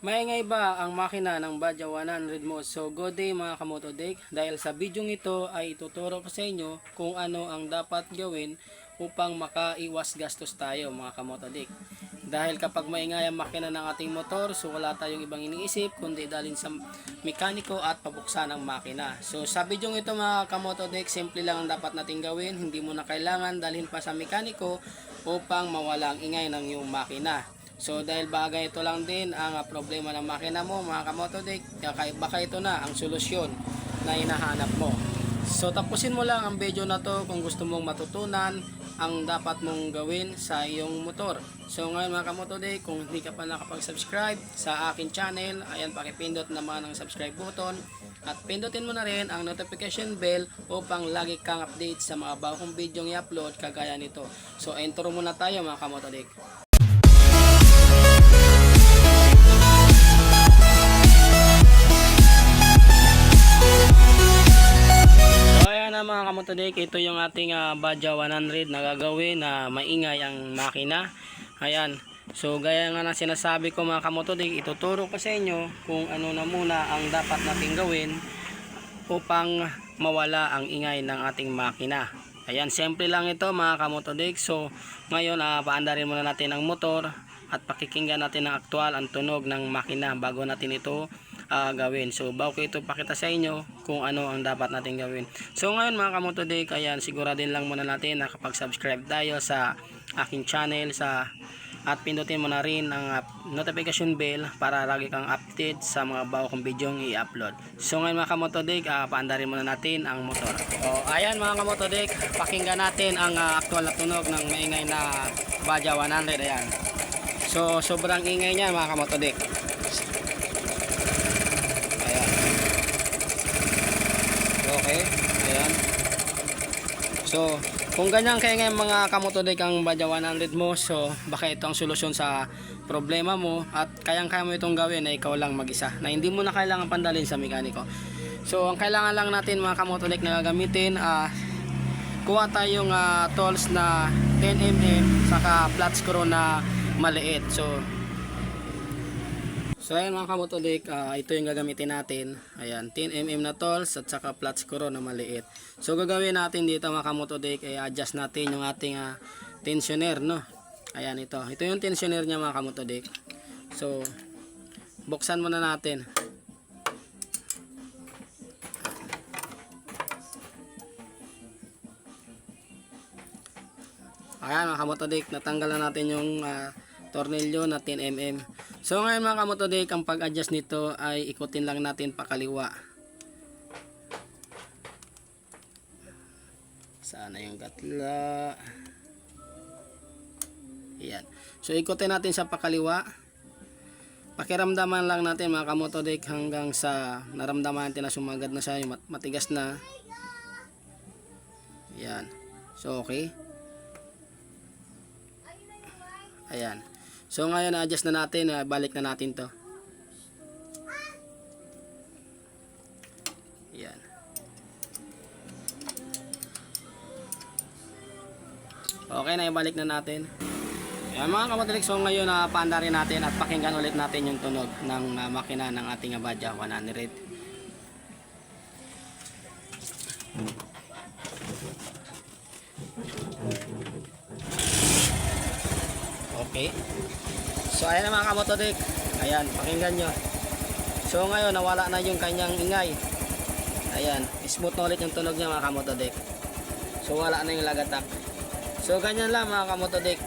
Maingay ba ang makina ng Badja 100 mo? So good day mga kamotodek. Dahil sa video ito ay ituturo ko sa inyo kung ano ang dapat gawin upang makaiwas gastos tayo mga kamotodek. Dahil kapag maingay ang makina ng ating motor, so wala tayong ibang iniisip kundi dalhin sa mekaniko at pabuksan ang makina. So sa video ito mga kamotodek, simple lang ang dapat nating gawin. Hindi mo na kailangan dalhin pa sa mekaniko upang mawala ang ingay ng iyong makina. So dahil bagay ito lang din ang problema ng makina mo mga kamotodek, baka ito na ang solusyon na hinahanap mo. So tapusin mo lang ang video na to kung gusto mong matutunan ang dapat mong gawin sa iyong motor. So ngayon mga kamotodek, kung hindi ka pa nakapag-subscribe sa akin channel, ayan, pakipindot naman ang subscribe button at pindutin mo na rin ang notification bell upang lagi kang update sa mga bagong video i-upload kagaya nito. So intro muna tayo mga kamotodek. Mga kamotodek, ito yung ating Badja 100 na gagawin na maingay ang makina. Ayan, so gaya nga ng sinasabi ko mga kamotodek, ituturo ko sa inyo kung ano na muna ang dapat nating gawin upang mawala ang ingay ng ating makina. Ayan, simple lang ito mga kamotodek. So ngayon paandarin muna natin ang motor at pakikinggan natin ang aktual ang tunog ng makina bago natin ito gawin. So bago ko ito pakita sa inyo kung ano ang dapat natin gawin. So ngayon mga kamotodek, ayan, siguradin lang muna natin na kapag subscribe tayo sa aking channel at pindutin mo na rin ang notification bell para lagi kang update sa mga bago kong video i-upload. So ngayon mga kamotodek, paandarin muna natin ang motor. So ayan mga kamotodek, pakinggan natin ang aktual na tunog ng maingay na Badja 100. Ayan, so sobrang ingay niya mga kamotodek. Okay, ayan. So, kung ganyan kaya ngayon mga kamotodek ang Badja 100 mo, so baka ito ang solusyon sa problema mo at kayang-kaya mo itong gawin na ikaw lang mag-isa, na hindi mo na kailangan pandalhin sa mekaniko. So, ang kailangan lang natin mga kamotodek na gagamitin, kuha tayong tools na 10mm saka flat screw na maliit. So ayan mga kamotodek, ito yung gagamitin natin. Ayan, 10mm na tools at saka flat screw na maliit. So gagawin natin dito mga kamotodek, ay adjust natin yung ating tensioner, no. Ayan, ito yung tensioner niya mga kamotodek. So buksan muna natin. Ayan mga kamotodek, natanggal na natin yung tornilyo na 10mm. So ngayon mga kamotodek, ang pag-adjust nito ay ikutin lang natin pakaliwa. Sana yung gatla. Ayan. So ikutin natin sa pakaliwa. Pakiramdaman lang natin mga kamotodek hanggang sa naramdaman natin na sumagad na siya, yung matigas na. Ayan. So okay. Ayan. So ngayon na-adjust na natin, balik na natin to. Ayan. Okay na, ibalik na natin. Ayan mga kamotodek, so ngayon paandarin natin at pakinggan ulit natin yung tunog ng makina ng ating Badja 100. Okay. So ayan na mga kamotodek. Ayan, pakinggan nyo. So ngayon nawala na yung kanyang ingay. Ayan, smooth na ulit yung tunog niya mga kamotodek. So wala na yung lagatak. So ganyan lang mga kamotodek.